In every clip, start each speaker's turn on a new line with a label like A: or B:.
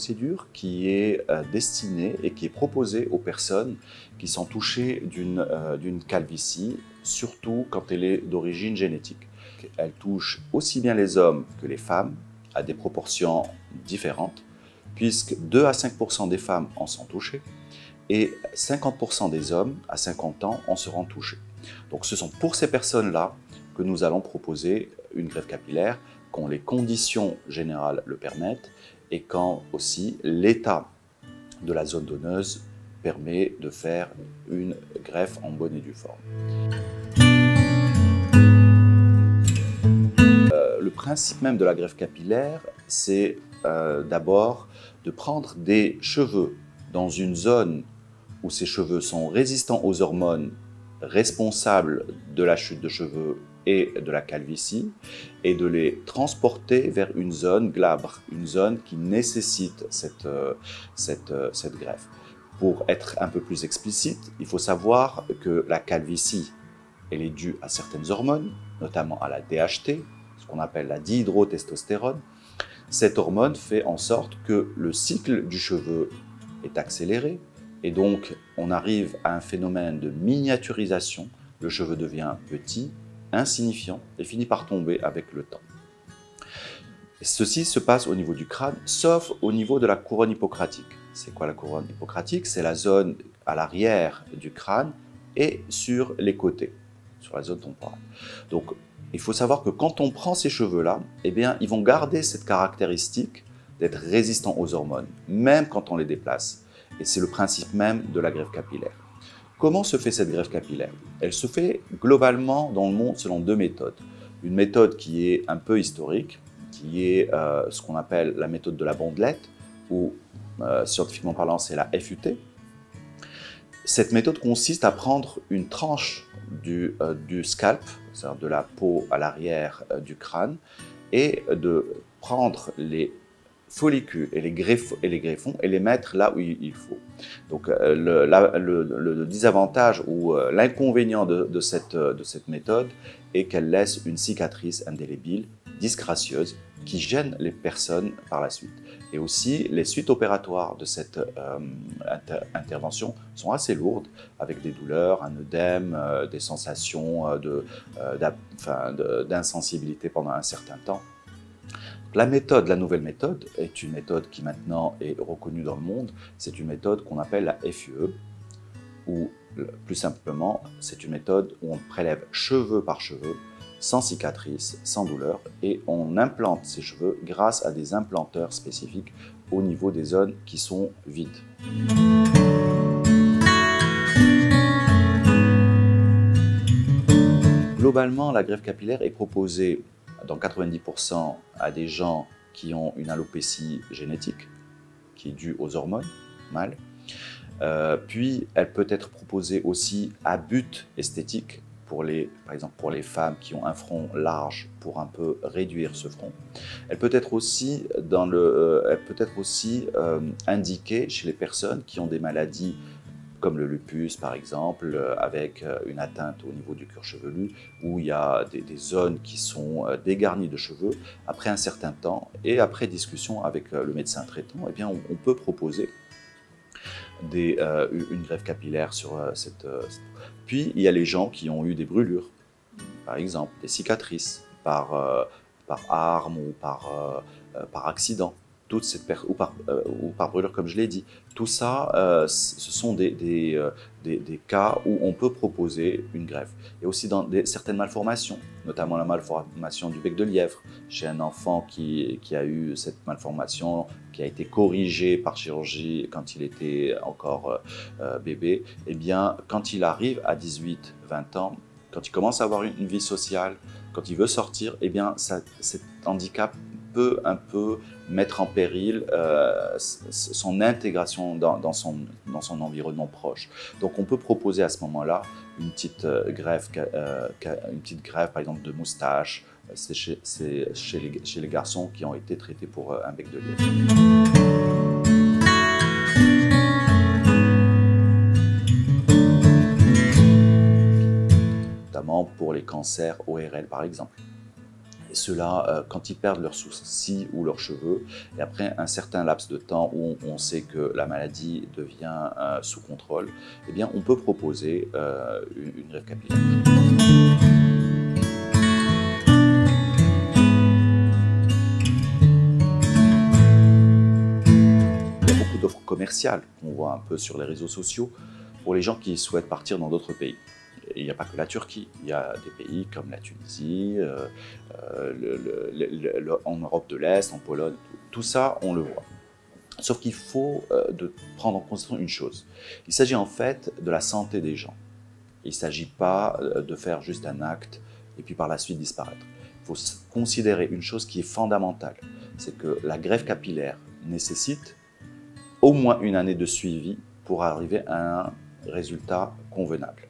A: procédure qui est destinée et qui est proposée aux personnes qui sont touchées d'une calvitie, surtout quand elle est d'origine génétique. Elle touche aussi bien les hommes que les femmes, à des proportions différentes, puisque 2 à 5% des femmes en sont touchées et 50% des hommes à 50 ans en seront touchés. Donc ce sont pour ces personnes-là que nous allons proposer une greffe capillaire quand les conditions générales le permettent et quand aussi l'état de la zone donneuse permet de faire une greffe en bonne et due forme. Le principe même de la greffe capillaire, c'est d'abord de prendre des cheveux dans une zone où ces cheveux sont résistants aux hormones responsables de la chute de cheveux et de la calvitie et de les transporter vers une zone glabre, une zone qui nécessite cette greffe. Pour être un peu plus explicite, il faut savoir que la calvitie, elle est due à certaines hormones, notamment à la DHT, ce qu'on appelle la dihydrotestostérone. Cette hormone fait en sorte que le cycle du cheveu est accéléré et donc on arrive à un phénomène de miniaturisation. Le cheveu devient petit, insignifiant et finit par tomber avec le temps. Ceci se passe au niveau du crâne, sauf au niveau de la couronne hippocratique. C'est quoi la couronne hippocratique? C'est la zone à l'arrière du crâne et sur les côtés, sur la zone temporale. Donc, il faut savoir que quand on prend ces cheveux-là, eh bien, ils vont garder cette caractéristique d'être résistants aux hormones, même quand on les déplace. Et c'est le principe même de la greffe capillaire. Comment se fait cette greffe capillaire? Elle se fait globalement dans le monde selon 2 méthodes. Une méthode qui est un peu historique, qui est ce qu'on appelle la méthode de la bandelette, ou scientifiquement parlant, c'est la FUT. Cette méthode consiste à prendre une tranche du scalp, c'est-à-dire de la peau à l'arrière du crâne, et de prendre les follicules et les greffons et les mettre là où il faut. Donc le désavantage ou l'inconvénient de cette méthode est qu'elle laisse une cicatrice indélébile, disgracieuse, qui gêne les personnes par la suite. Et aussi, les suites opératoires de cette intervention sont assez lourdes, avec des douleurs, un œdème, des sensations d'insensibilité pendant un certain temps. La nouvelle méthode, est une méthode qui maintenant est reconnue dans le monde. C'est une méthode qu'on appelle la FUE, ou plus simplement, c'est une méthode où on prélève cheveu par cheveu, sans cicatrice, sans douleur, et on implante ces cheveux grâce à des implanteurs spécifiques au niveau des zones qui sont vides. Globalement, la greffe capillaire est proposée dans 90% à des gens qui ont une alopécie génétique, qui est due aux hormones mâles. Puis, elle peut être proposée aussi à but esthétique, par exemple pour les femmes qui ont un front large pour un peu réduire ce front. Elle peut être aussi, indiquée chez les personnes qui ont des maladies comme le lupus par exemple, avec une atteinte au niveau du cuir chevelu, où il y a des zones qui sont dégarnies de cheveux. Après un certain temps et après discussion avec le médecin traitant, eh bien, on peut proposer une greffe capillaire sur cette... Puis, il y a les gens qui ont eu des brûlures, par exemple, des cicatrices par arme ou par accident, ou par brûlure, comme je l'ai dit. Tout ça, ce sont des cas où on peut proposer une greffe. Et aussi dans certaines malformations, notamment la malformation du bec de lièvre. Chez un enfant qui a eu cette malformation, qui a été corrigée par chirurgie quand il était encore bébé, eh bien, quand il arrive à 18-20 ans, quand il commence à avoir une vie sociale, quand il veut sortir, eh bien, cet handicap peut un peu mettre en péril son intégration dans son environnement proche. Donc on peut proposer à ce moment-là une petite greffe, par exemple de moustache. C'est chez les garçons qui ont été traités pour un bec de lièvre. Notamment pour les cancers ORL par exemple. Ceux-là, quand ils perdent leurs soucis ou leurs cheveux, et après un certain laps de temps où on sait que la maladie devient sous contrôle, eh bien, on peut proposer une greffe capillaire. Il y a beaucoup d'offres commerciales qu'on voit un peu sur les réseaux sociaux pour les gens qui souhaitent partir dans d'autres pays. Et il n'y a pas que la Turquie, il y a des pays comme la Tunisie, en Europe de l'Est, en Pologne, tout ça on le voit. Sauf qu'il faut prendre en considération une chose, il s'agit en fait de la santé des gens. Il ne s'agit pas de faire juste un acte et puis par la suite disparaître. Il faut considérer une chose qui est fondamentale, c'est que la greffe capillaire nécessite au moins une année de suivi pour arriver à un résultat convenable.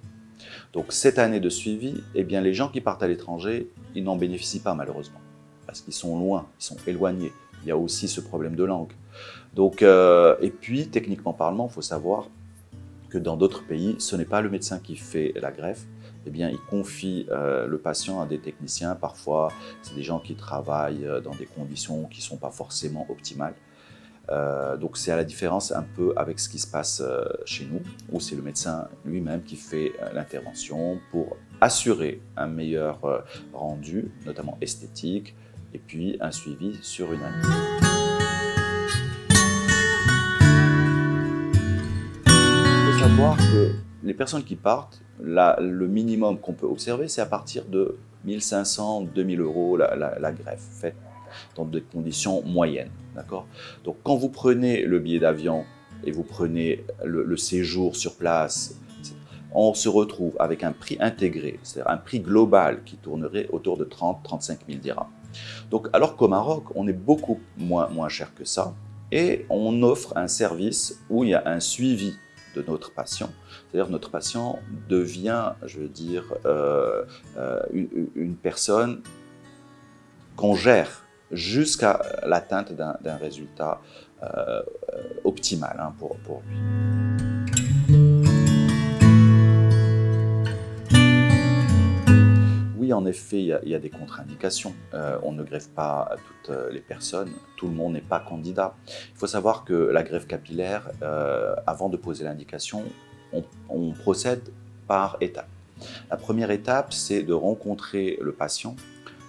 A: Donc cette année de suivi, eh bien, les gens qui partent à l'étranger, ils n'en bénéficient pas malheureusement, parce qu'ils sont loin, ils sont éloignés. Il y a aussi ce problème de langue. Donc, et puis, techniquement parlant, il faut savoir que dans d'autres pays, ce n'est pas le médecin qui fait la greffe, eh bien, il confie le patient à des techniciens. Parfois, c'est des gens qui travaillent dans des conditions qui ne sont pas forcément optimales. Donc c'est à la différence un peu avec ce qui se passe chez nous, où c'est le médecin lui-même qui fait l'intervention pour assurer un meilleur rendu, notamment esthétique, et puis un suivi sur une année. Il faut savoir que les personnes qui partent, le minimum qu'on peut observer, c'est à partir de 1 500 – 2 000 euros la greffe faite dans des conditions moyennes. Donc quand vous prenez le billet d'avion et vous prenez le séjour sur place, on se retrouve avec un prix intégré, c'est-à-dire un prix global qui tournerait autour de 30 – 35 000 dirhams. Donc, alors qu'au Maroc, on est beaucoup moins cher que ça et on offre un service où il y a un suivi de notre patient. C'est-à-dire notre patient devient, je veux dire, une personne qu'on gère jusqu'à l'atteinte d'un résultat optimal pour lui. Oui, en effet, il y a des contre-indications. On ne greffe pas à toutes les personnes, tout le monde n'est pas candidat. Il faut savoir que la greffe capillaire, avant de poser l'indication, on procède par étapes. La première étape, c'est de rencontrer le patient,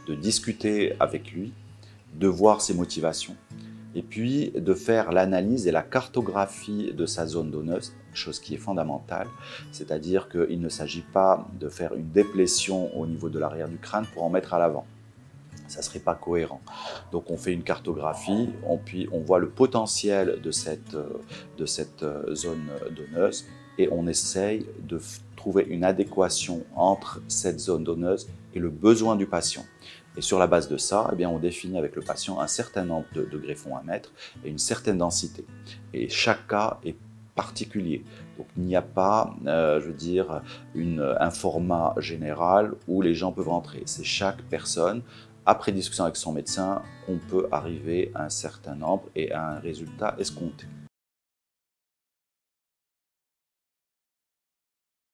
A: de discuter avec lui, de voir ses motivations et puis de faire l'analyse et la cartographie de sa zone donneuse, chose qui est fondamentale, c'est-à-dire qu'il ne s'agit pas de faire une déplétion au niveau de l'arrière du crâne pour en mettre à l'avant. Ça ne serait pas cohérent. Donc on fait une cartographie, puis on voit le potentiel de cette zone donneuse et on essaye de trouver une adéquation entre cette zone donneuse et le besoin du patient. Et sur la base de ça, eh bien, on définit avec le patient un certain nombre de greffons à mettre et une certaine densité. Et chaque cas est particulier. Donc il n'y a pas, je veux dire, un format général où les gens peuvent rentrer. C'est chaque personne, après discussion avec son médecin, qu'on peut arriver à un certain nombre et à un résultat escompté.